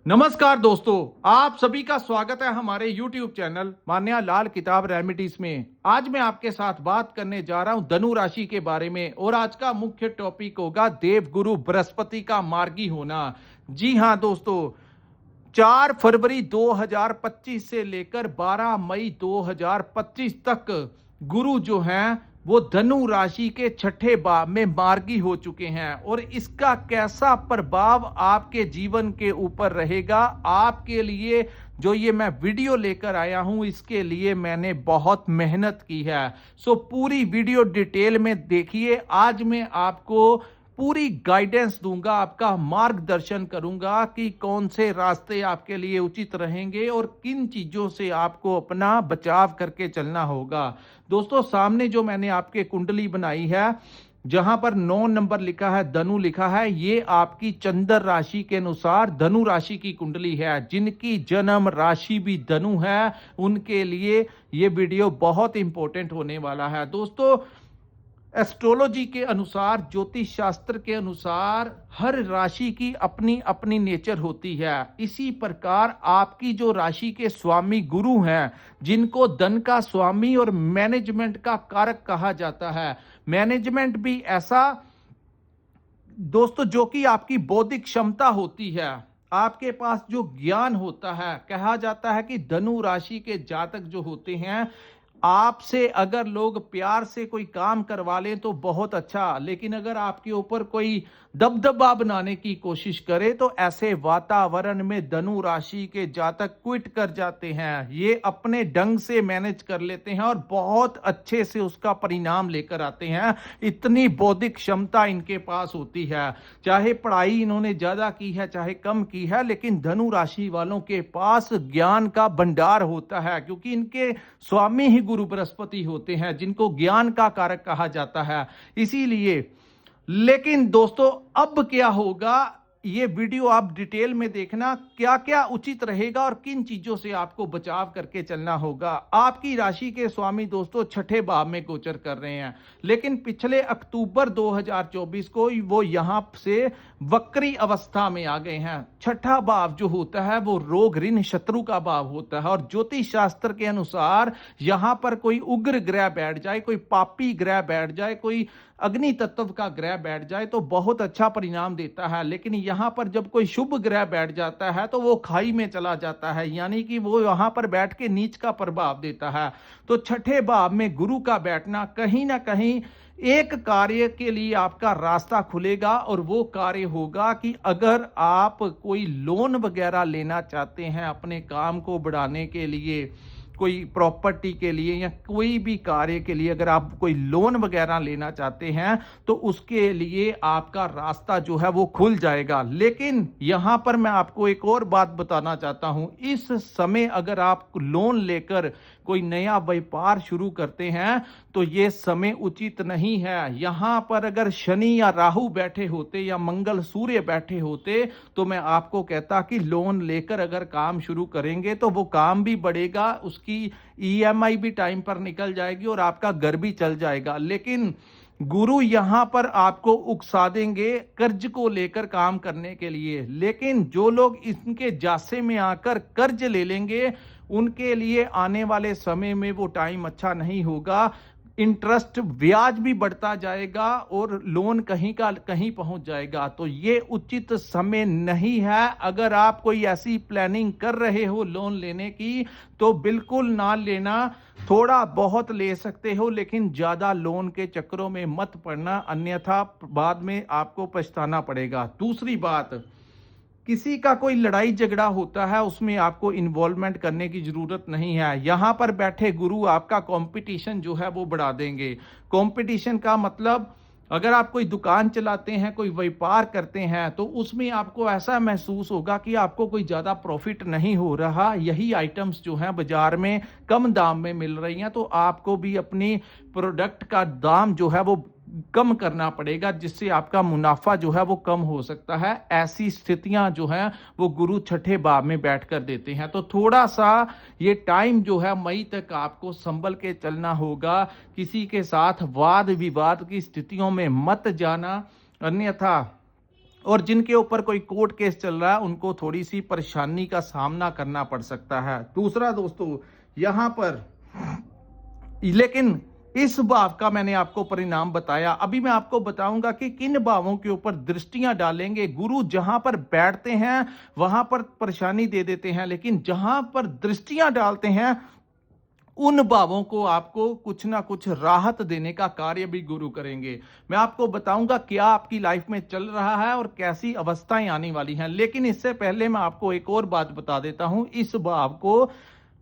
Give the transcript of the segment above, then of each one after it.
नमस्कार दोस्तों, आप सभी का स्वागत है हमारे YouTube चैनल मान्या लाल किताब रेमेडीज में। आज मैं आपके साथ बात करने जा रहा हूं धनु राशि के बारे में और आज का मुख्य टॉपिक होगा देवगुरु बृहस्पति का मार्गी होना। जी हां दोस्तों, 4 फरवरी 2025 से लेकर 12 मई 2025 तक गुरु जो हैं वो धनु राशि के छठे भाव में मार्गी हो चुके हैं और इसका कैसा प्रभाव आपके जीवन के ऊपर रहेगा, आपके लिए जो ये मैं वीडियो लेकर आया हूं इसके लिए मैंने बहुत मेहनत की है। सो पूरी वीडियो डिटेल में देखिए। आज मैं आपको पूरी गाइडेंस दूंगा, आपका मार्गदर्शन करूंगा कि कौन से रास्ते आपके लिए उचित रहेंगे और किन चीजों से आपको अपना बचाव करके चलना होगा। दोस्तों, सामने जो मैंने आपके कुंडली बनाई है, जहां पर 9 नंबर लिखा है, धनु लिखा है, ये आपकी चंद्र राशि के अनुसार धनु राशि की कुंडली है। जिनकी जन्म राशि भी धनु है उनके लिए ये वीडियो बहुत इंपॉर्टेंट होने वाला है। दोस्तों, एस्ट्रोलॉजी के अनुसार, ज्योतिष शास्त्र के अनुसार हर राशि की अपनी अपनी नेचर होती है। इसी प्रकार आपकी जो राशि के स्वामी गुरु हैं, जिनको धन का स्वामी और मैनेजमेंट का कारक कहा जाता है, मैनेजमेंट भी ऐसा दोस्तों जो कि आपकी बौद्धिक क्षमता होती है, आपके पास जो ज्ञान होता है। कहा जाता है कि धनु राशि के जातक जो होते हैं, आपसे अगर लोग प्यार से कोई काम करवा लें तो बहुत अच्छा, लेकिन अगर आपके ऊपर कोई दबदबा बनाने की कोशिश करे तो ऐसे वातावरण में धनु राशि के जातक क्विट कर जाते हैं। ये अपने ढंग से मैनेज कर लेते हैं और बहुत अच्छे से उसका परिणाम लेकर आते हैं। इतनी बौद्धिक क्षमता इनके पास होती है। चाहे पढ़ाई इन्होंने ज्यादा की है चाहे कम की है, लेकिन धनु राशि वालों के पास ज्ञान का भंडार होता है, क्योंकि इनके स्वामी ही गुरु बृहस्पति होते हैं, जिनको ज्ञान का कारक कहा जाता है। इसीलिए लेकिन दोस्तों, अब क्या होगा, ये वीडियो आप डिटेल में देखना, क्या क्या उचित रहेगा और किन चीजों से आपको बचाव करके चलना होगा। आपकी राशि के स्वामी दोस्तों छठे भाव में गोचर कर रहे हैं, लेकिन पिछले अक्टूबर 2024 को वो यहां से वक्री अवस्था में आ गए हैं। छठा भाव जो होता है वो रोग ऋण शत्रु का भाव होता है और ज्योतिष शास्त्र के अनुसार यहां पर कोई उग्र ग्रह बैठ जाए, कोई पापी ग्रह बैठ जाए, कोई अग्नि तत्व का ग्रह बैठ जाए तो बहुत अच्छा परिणाम देता है। लेकिन यहां पर जब कोई शुभ ग्रह बैठ जाता है तो वो खाई में चला जाता है, यानी कि वो यहां पर बैठ के नीच का प्रभाव देता है। तो छठे भाव में गुरु का बैठना कहीं ना कहीं एक कार्य के लिए आपका रास्ता खुलेगा और वो कार्य होगा कि अगर आप कोई लोन वगैरह लेना चाहते हैं अपने काम को बढ़ाने के लिए, कोई प्रॉपर्टी के लिए या कोई भी कार्य के लिए, अगर आप कोई लोन वगैरह लेना चाहते हैं तो उसके लिए आपका रास्ता जो है वो खुल जाएगा। लेकिन यहां पर मैं आपको एक और बात बताना चाहता हूं, इस समय अगर आप लोन लेकर कोई नया व्यापार शुरू करते हैं तो ये समय उचित नहीं है। यहां पर अगर शनि या राहु बैठे होते या मंगल सूर्य बैठे होते तो मैं आपको कहता कि लोन लेकर अगर काम शुरू करेंगे तो वो काम भी बढ़ेगा, उसकी ईएमआई भी टाइम पर निकल जाएगी और आपका घर भी चल जाएगा। लेकिन गुरु यहां पर आपको उकसा देंगे कर्ज को लेकर काम करने के लिए। लेकिन जो लोग इनके जासे में आकर कर्ज ले लेंगे उनके लिए आने वाले समय में वो टाइम अच्छा नहीं होगा। इंटरेस्ट ब्याज भी बढ़ता जाएगा और लोन कहीं का कहीं पहुंच जाएगा। तो ये उचित समय नहीं है। अगर आप कोई ऐसी प्लानिंग कर रहे हो लोन लेने की तो बिल्कुल ना लेना। थोड़ा बहुत ले सकते हो लेकिन ज्यादा लोन के चक्करों में मत पड़ना, अन्यथा बाद में आपको पछताना पड़ेगा। दूसरी बात, किसी का कोई लड़ाई झगड़ा होता है उसमें आपको इन्वॉल्वमेंट करने की जरूरत नहीं है। यहां पर बैठे गुरु आपका कंपटीशन जो है वो बढ़ा देंगे। कंपटीशन का मतलब, अगर आप कोई दुकान चलाते हैं, कोई व्यापार करते हैं तो उसमें आपको ऐसा महसूस होगा कि आपको कोई ज्यादा प्रॉफिट नहीं हो रहा, यही आइटम्स जो हैं बाजार में कम दाम में मिल रही हैं, तो आपको भी अपनी प्रोडक्ट का दाम जो है वो कम करना पड़ेगा, जिससे आपका मुनाफा जो है वो कम हो सकता है। ऐसी स्थितियां जो है वो गुरु छठे भाव में बैठकर देते हैं। तो थोड़ा सा ये टाइम जो है मई तक आपको संभल के चलना होगा। किसी के साथ वाद विवाद की स्थितियों में मत जाना, अन्यथा और जिनके ऊपर कोई कोर्ट केस चल रहा है उनको थोड़ी सी परेशानी का सामना करना पड़ सकता है। दूसरा दोस्तों, यहां पर लेकिन इस भाव का मैंने आपको परिणाम बताया। अभी मैं आपको बताऊंगा कि किन भावों के ऊपर दृष्टियां डालेंगे। गुरु जहां पर बैठते हैं वहां पर परेशानी दे देते हैं, लेकिन जहां पर दृष्टियां डालते हैं उन भावों को आपको कुछ ना कुछ राहत देने का कार्य भी गुरु करेंगे। मैं आपको बताऊंगा क्या आपकी लाइफ में चल रहा है और कैसी अवस्थाएं आने वाली हैं। लेकिन इससे पहले मैं आपको एक और बात बता देता हूं। इस भाव को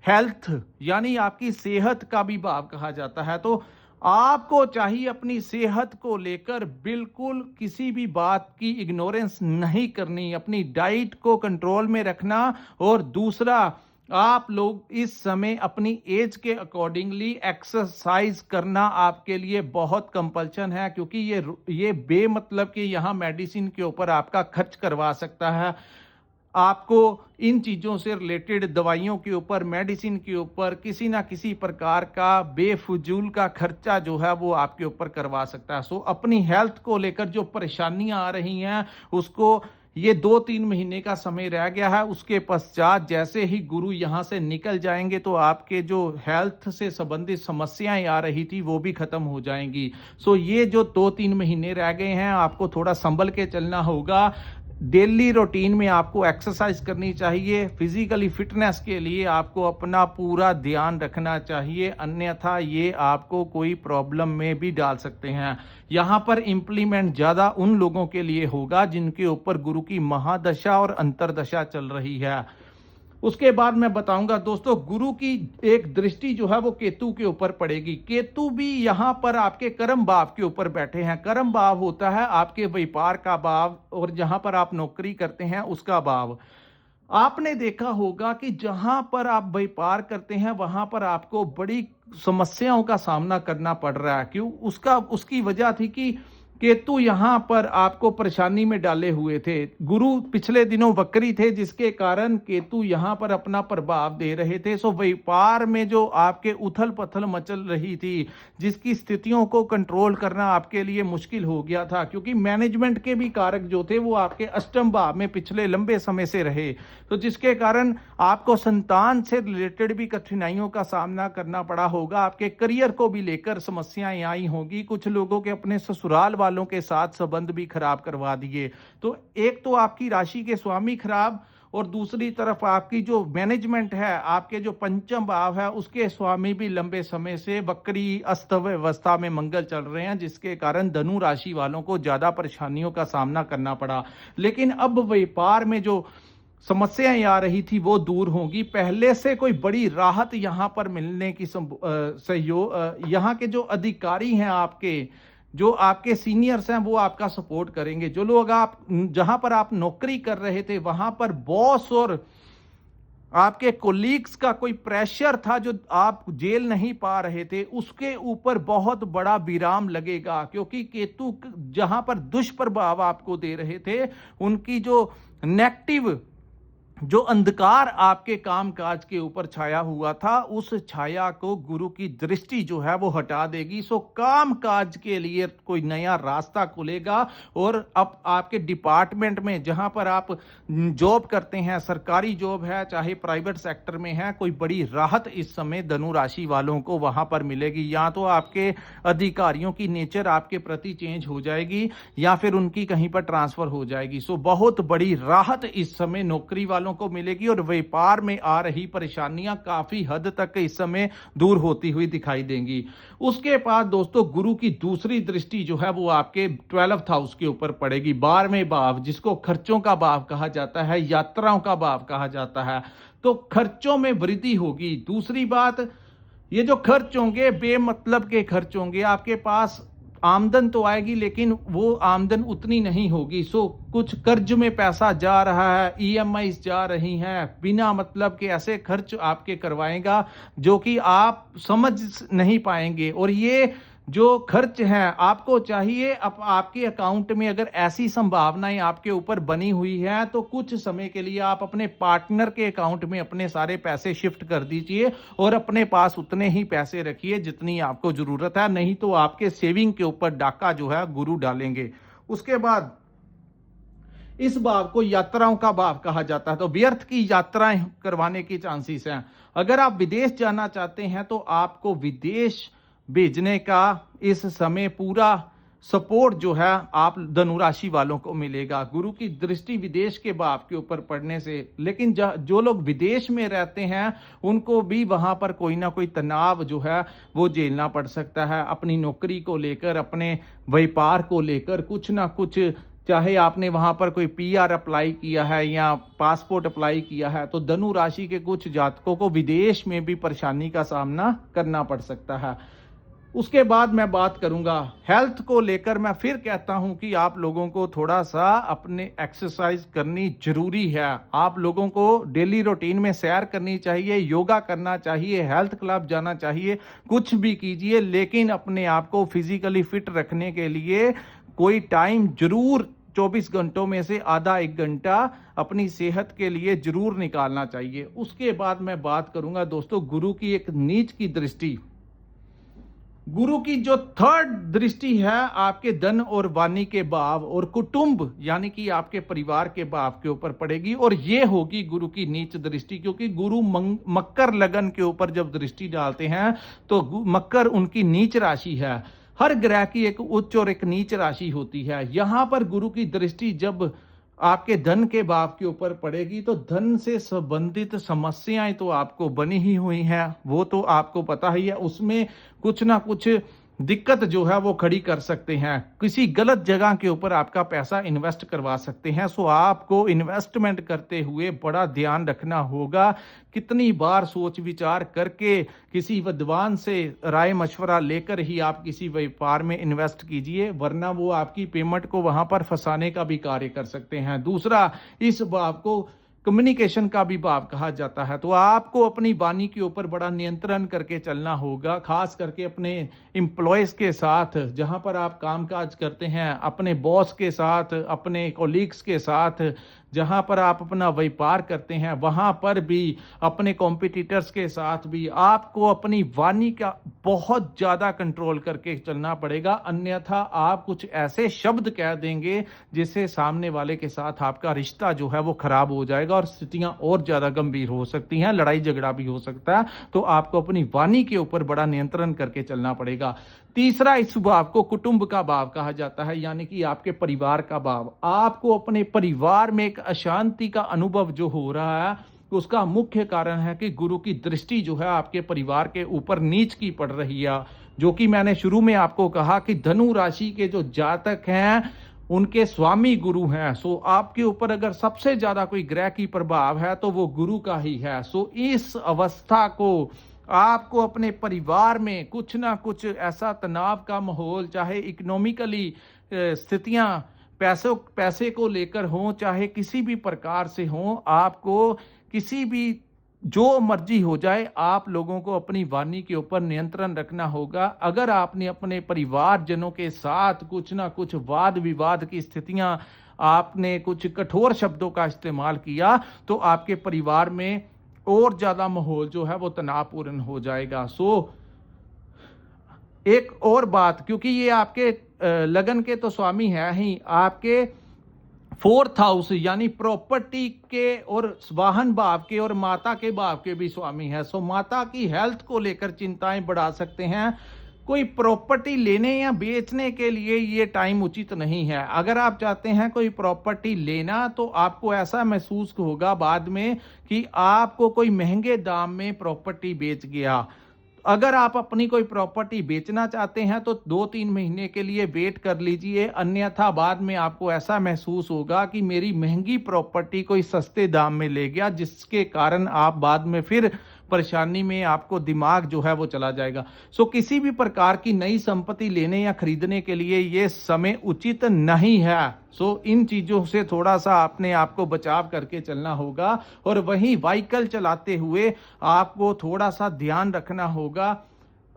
हेल्थ यानी आपकी सेहत का भी भाव कहा जाता है। तो आपको चाहिए अपनी सेहत को लेकर बिल्कुल किसी भी बात की इग्नोरेंस नहीं करनी, अपनी डाइट को कंट्रोल में रखना। और दूसरा, आप लोग इस समय अपनी एज के अकॉर्डिंगली एक्सरसाइज करना आपके लिए बहुत कंपल्शन है, क्योंकि ये बेमतलब कि यहाँ मेडिसिन के ऊपर आपका खर्च करवा सकता है। आपको इन चीज़ों से रिलेटेड दवाइयों के ऊपर, मेडिसिन के ऊपर किसी ना किसी प्रकार का बेफजूल का खर्चा जो है वो आपके ऊपर करवा सकता है। सो अपनी हेल्थ को लेकर जो परेशानियां आ रही हैं उसको, ये 2-3 महीने का समय रह गया है, उसके पश्चात जैसे ही गुरु यहाँ से निकल जाएंगे तो आपके जो हेल्थ से संबंधित समस्याएं आ रही थी वो भी खत्म हो जाएंगी। सो ये जो 2-3 महीने रह गए हैं आपको थोड़ा संभल के चलना होगा। डेली रूटीन में आपको एक्सरसाइज करनी चाहिए। फिजिकली फिटनेस के लिए आपको अपना पूरा ध्यान रखना चाहिए, अन्यथा ये आपको कोई प्रॉब्लम में भी डाल सकते हैं। यहाँ पर इंप्लीमेंट ज़्यादा उन लोगों के लिए होगा जिनके ऊपर गुरु की महादशा और अंतरदशा चल रही है। उसके बाद मैं बताऊंगा दोस्तों, गुरु की एक दृष्टि जो है वो केतु के ऊपर पड़ेगी। केतु भी यहां पर आपके कर्म भाव के ऊपर बैठे हैं। कर्म भाव होता है आपके व्यापार का भाव और जहां पर आप नौकरी करते हैं उसका भाव। आपने देखा होगा कि जहां पर आप व्यापार करते हैं वहां पर आपको बड़ी समस्याओं का सामना करना पड़ रहा है। क्यों? उसकी वजह थी कि केतु यहां पर आपको परेशानी में डाले हुए थे। गुरु पिछले दिनों वक्री थे, जिसके कारण केतु यहां पर अपना प्रभाव दे रहे थे। सो व्यापार में जो आपके उथल पथल मचल रही थी, जिसकी स्थितियों को कंट्रोल करना आपके लिए मुश्किल हो गया था, क्योंकि मैनेजमेंट के भी कारक जो थे वो आपके अष्टम भाव में पिछले लंबे समय से रहे, तो जिसके कारण आपको संतान से रिलेटेड भी कठिनाइयों का सामना करना पड़ा होगा। आपके करियर को भी लेकर समस्याएं आई होंगी। कुछ लोगों के अपने ससुराल वालों के साथ संबंध भी खराब करवा दिए। तो एक तो आपकी राशि के स्वामी खराब, और दूसरी तरफ आपकी जो मैनेजमेंट है, आपके जो पंचम भाव है, उसके स्वामी भी लंबे समय से वक्री अस्त व्यवस्था में मंगल चल रहे हैं, जिसके कारण धनु राशि वालों को ज्यादा परेशानियों का सामना करना पड़ा। लेकिन अब व्यापार में जो समस्याएं आ रही थी वो दूर होंगी। पहले से कोई बड़ी राहत यहां पर मिलने की सहयोग, यहाँ के जो अधिकारी हैं, जो आपके सीनियर्स हैं, वो आपका सपोर्ट करेंगे। जो लोग आप जहां पर आप नौकरी कर रहे थे वहां पर बॉस और आपके कोलीग्स का कोई प्रेशर था जो आप झेल नहीं पा रहे थे, उसके ऊपर बहुत बड़ा विराम लगेगा। क्योंकि केतु जहां पर दुष्प्रभाव आपको दे रहे थे, उनकी जो नेगेटिव जो अंधकार आपके कामकाज के ऊपर छाया हुआ था, उस छाया को गुरु की दृष्टि जो है वो हटा देगी। सो कामकाज के लिए कोई नया रास्ता खुलेगा। और अब आपके डिपार्टमेंट में जहां पर आप जॉब करते हैं, सरकारी जॉब है चाहे प्राइवेट सेक्टर में है, कोई बड़ी राहत इस समय धनु राशि वालों को वहां पर मिलेगी। या तो आपके अधिकारियों की नेचर आपके प्रति चेंज हो जाएगी या फिर उनकी कहीं पर ट्रांसफर हो जाएगी। सो बहुत बड़ी राहत इस समय नौकरी वालों को मिलेगी और व्यापार में आ रही परेशानियां काफी हद तक इस समय दूर होती हुई दिखाई देंगी। उसके बाद दोस्तों, गुरु की दूसरी दृष्टि जो है वो आपके 12th हाउस के ऊपर पड़ेगी, 12वें भाव, जिसको खर्चों का भाव कहा जाता है, यात्राओं का भाव कहा जाता है। तो खर्चों में वृद्धि होगी। दूसरी बात, ये जो खर्च होंगे बेमतलब के खर्च होंगे। आपके पास आमदन तो आएगी लेकिन वो आमदन उतनी नहीं होगी। सो कुछ कर्ज में पैसा जा रहा है, ईएमआई जा रही हैं, बिना मतलब के ऐसे खर्च आपके करवाएगा जो कि आप समझ नहीं पाएंगे। और ये जो खर्च हैं, आपको चाहिए अब आपके अकाउंट में अगर ऐसी संभावनाएं आपके ऊपर बनी हुई है तो कुछ समय के लिए आप अपने पार्टनर के अकाउंट में अपने सारे पैसे शिफ्ट कर दीजिए और अपने पास उतने ही पैसे रखिए जितनी आपको जरूरत है। नहीं तो आपके सेविंग के ऊपर डाका जो है गुरु डालेंगे। उसके बाद इस भाव को यात्राओं का भाव कहा जाता है, तो व्यर्थ की यात्राएं करवाने की चांसेस हैं। अगर आप विदेश जाना चाहते हैं तो आपको विदेश भेजने का इस समय पूरा सपोर्ट जो है आप धनु राशि वालों को मिलेगा। गुरु की दृष्टि विदेश के भाव के ऊपर पड़ने से, लेकिन जो लोग विदेश में रहते हैं उनको भी वहां पर कोई ना कोई तनाव जो है वो झेलना पड़ सकता है। अपनी नौकरी को लेकर, अपने व्यापार को लेकर कुछ ना कुछ, चाहे आपने वहां पर कोई पीआर अप्लाई किया है या पासपोर्ट अप्लाई किया है, तो धनु राशि के कुछ जातकों को विदेश में भी परेशानी का सामना करना पड़ सकता है। उसके बाद मैं बात करूंगा हेल्थ को लेकर। मैं फिर कहता हूं कि आप लोगों को थोड़ा सा अपने एक्सरसाइज करनी जरूरी है। आप लोगों को डेली रूटीन में सैर करनी चाहिए, योगा करना चाहिए, हेल्थ क्लब जाना चाहिए, कुछ भी कीजिए, लेकिन अपने आप को फिजिकली फिट रखने के लिए कोई टाइम जरूर 24 घंटों में से आधा एक घंटा अपनी सेहत के लिए जरूर निकालना चाहिए। उसके बाद मैं बात करूंगा दोस्तों गुरु की एक नीच की दृष्टि। गुरु की जो थर्ड दृष्टि है आपके धन और वाणी के भाव और कुटुंब यानी कि आपके परिवार के भाव के ऊपर पड़ेगी, और ये होगी गुरु की नीच दृष्टि, क्योंकि गुरु मकर लगन के ऊपर जब दृष्टि डालते हैं तो मकर उनकी नीच राशि है। हर ग्रह की एक उच्च और एक नीच राशि होती है। यहां पर गुरु की दृष्टि जब आपके धन के भाव के ऊपर पड़ेगी तो धन से संबंधित समस्याएं तो आपको बनी ही हुई हैं, वो तो आपको पता ही है। उसमें कुछ ना कुछ दिक्कत जो है वो खड़ी कर सकते हैं, किसी गलत जगह के ऊपर आपका पैसा इन्वेस्ट करवा सकते हैं। सो आपको इन्वेस्टमेंट करते हुए बड़ा ध्यान रखना होगा। कितनी बार सोच विचार करके किसी विद्वान से राय मशवरा लेकर ही आप किसी व्यापार में इन्वेस्ट कीजिए, वरना वो आपकी पेमेंट को वहां पर फंसाने का भी कार्य कर सकते हैं। दूसरा, इस भाव को कम्युनिकेशन का भी भाव कहा जाता है, तो आपको अपनी वाणी के ऊपर बड़ा नियंत्रण करके चलना होगा, खास करके अपने एम्प्लॉयज के साथ, जहां पर आप कामकाज करते हैं, अपने बॉस के साथ, अपने कोलीग्स के साथ, जहां पर आप अपना व्यापार करते हैं, वहां पर भी अपने कॉम्पिटिटर्स के साथ भी आपको अपनी वाणी का बहुत ज्यादा कंट्रोल करके चलना पड़ेगा, अन्यथा आप कुछ ऐसे शब्द कह देंगे जिससे सामने वाले के साथ आपका रिश्ता जो है वो खराब हो जाएगा और स्थितियां और ज्यादा गंभीर हो सकती हैं, लड़ाई झगड़ा भी हो सकता है। तो आपको अपनी वाणी के ऊपर बड़ा नियंत्रण करके चलना पड़ेगा। तीसरा, इस भाव को कुटुंब का भाव कहा जाता है, यानी कि आपके परिवार का भाव। आपको अपने परिवार में एक अशांति का अनुभव जो हो रहा है उसका मुख्य कारण है कि गुरु की दृष्टि जो है आपके परिवार के ऊपर नीच की पड़ रही है, जो कि मैंने शुरू में आपको कहा कि धनु राशि के जो जातक हैं उनके स्वामी गुरु हैं। सो आपके ऊपर अगर सबसे ज्यादा कोई ग्रह की प्रभाव है तो वो गुरु का ही है। सो इस अवस्था को आपको अपने परिवार में कुछ ना कुछ ऐसा तनाव का माहौल, चाहे इकोनॉमिकली स्थितियां पैसे को लेकर हो, चाहे किसी भी प्रकार से हो, आपको किसी भी जो मर्जी हो जाए, आप लोगों को अपनी वाणी के ऊपर नियंत्रण रखना होगा। अगर आपने अपने परिवारजनों के साथ कुछ ना कुछ वाद विवाद की स्थितियां, आपने कुछ कठोर शब्दों का इस्तेमाल किया तो आपके परिवार में और ज्यादा माहौल जो है वो तनावपूर्ण हो जाएगा। सो एक और बात, क्योंकि ये आपके लगन के तो स्वामी है ही, आपके 4th हाउस यानी प्रॉपर्टी के और वाहन भाव के और माता के भाव के भी स्वामी है। सो माता की हेल्थ को लेकर चिंताएं बढ़ा सकते हैं। कोई प्रॉपर्टी लेने या बेचने के लिए ये टाइम उचित नहीं है। अगर आप चाहते हैं कोई प्रॉपर्टी लेना तो आपको ऐसा महसूस होगा बाद में कि आपको कोई महंगे दाम में प्रॉपर्टी बेच गया। अगर आप अपनी कोई प्रॉपर्टी बेचना चाहते हैं तो 2-3 महीने के लिए वेट कर लीजिए, अन्यथा बाद में आपको ऐसा महसूस होगा कि मेरी महंगी प्रॉपर्टी कोई सस्ते दाम में ले गया, जिसके कारण आप बाद में फिर परेशानी में आपको दिमाग जो है वो चला जाएगा। सो किसी भी प्रकार की नई संपत्ति लेने या खरीदने के लिए ये समय उचित नहीं है। सो इन चीजों से थोड़ा सा अपने आप को बचाव करके चलना होगा, और वहीं व्हीकल चलाते हुए आपको थोड़ा सा ध्यान रखना होगा।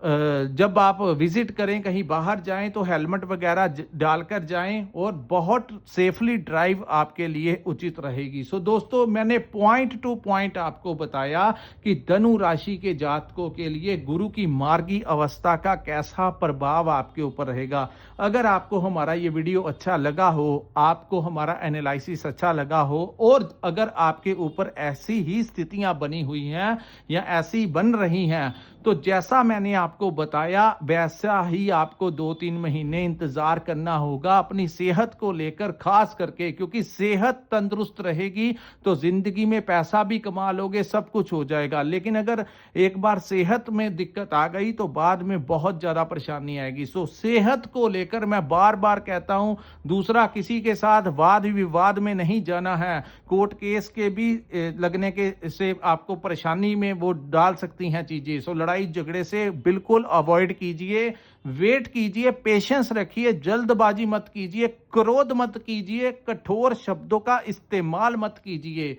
जब आप विजिट करें, कहीं बाहर जाएं तो हेलमेट वगैरह डालकर जाएं और बहुत सेफली ड्राइव आपके लिए उचित रहेगी। सो दोस्तों, मैंने पॉइंट टू पॉइंट आपको बताया कि धनु राशि के जातकों के लिए गुरु की मार्गी अवस्था का कैसा प्रभाव आपके ऊपर रहेगा। अगर आपको हमारा ये वीडियो अच्छा लगा हो, आपको हमारा एनालिसिस अच्छा लगा हो और अगर आपके ऊपर ऐसी ही स्थितियां बनी हुई हैं या ऐसी बन रही हैं, तो जैसा मैंने आपको बताया वैसा ही आपको 2-3 महीने इंतजार करना होगा अपनी सेहत को लेकर, खास करके क्योंकि सेहत तंदुरुस्त रहेगी तो जिंदगी में पैसा भी कमा लोगे, सब कुछ हो जाएगा। लेकिन अगर एक बार सेहत में दिक्कत आ गई तो बाद में बहुत ज्यादा परेशानी आएगी। सो सेहत को लेकर मैं बार बार कहता हूं। दूसरा, किसी के साथ वाद विवाद में नहीं जाना है। कोर्ट केस के भी लगने के से आपको परेशानी में वो डाल सकती हैं चीजें। सो लड़ाई झगड़े से बिल्कुल अवॉइड कीजिए, वेट कीजिए, पेशेंस रखिए, जल्दबाजी मत कीजिए, क्रोध मत कीजिए, कठोर शब्दों का इस्तेमाल मत कीजिए।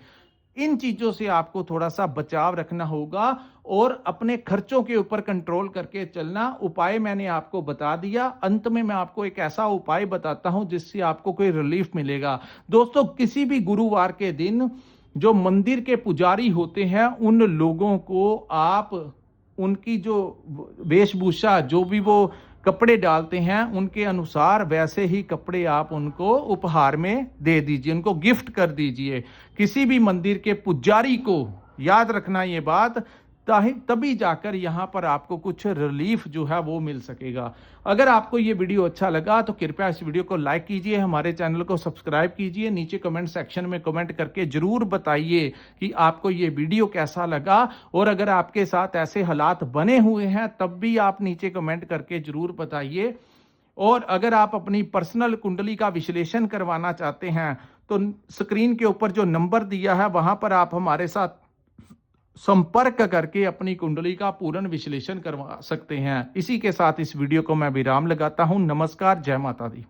इन चीजों से आपको थोड़ा सा बचाव रखना होगा और अपने खर्चों के ऊपर कंट्रोल करके चलना। उपाय मैंने आपको बता दिया। अंत में मैं आपको एक ऐसा उपाय बताता हूं जिससे आपको कोई रिलीफ मिलेगा। दोस्तों, किसी भी गुरुवार के दिन जो मंदिर के पुजारी होते हैं उन लोगों को आप उनकी जो वेशभूषा, जो भी वो कपड़े डालते हैं, उनके अनुसार वैसे ही कपड़े आप उनको उपहार में दे दीजिए, उनको गिफ्ट कर दीजिए। किसी भी मंदिर के पुजारी को याद रखना ये बात, तभी जाकर यहाँ पर आपको कुछ रिलीफ जो है वो मिल सकेगा। अगर आपको ये वीडियो अच्छा लगा तो कृपया इस वीडियो को लाइक कीजिए, हमारे चैनल को सब्सक्राइब कीजिए। नीचे कमेंट सेक्शन में कमेंट करके जरूर बताइए कि आपको ये वीडियो कैसा लगा, और अगर आपके साथ ऐसे हालात बने हुए हैं तब भी आप नीचे कमेंट करके जरूर बताइए। और अगर आप अपनी पर्सनल कुंडली का विश्लेषण करवाना चाहते हैं तो स्क्रीन के ऊपर जो नंबर दिया है वहां पर आप हमारे साथ संपर्क करके अपनी कुंडली का पूर्ण विश्लेषण करवा सकते हैं। इसी के साथ इस वीडियो को मैं विराम लगाता हूं। नमस्कार, जय माता दी।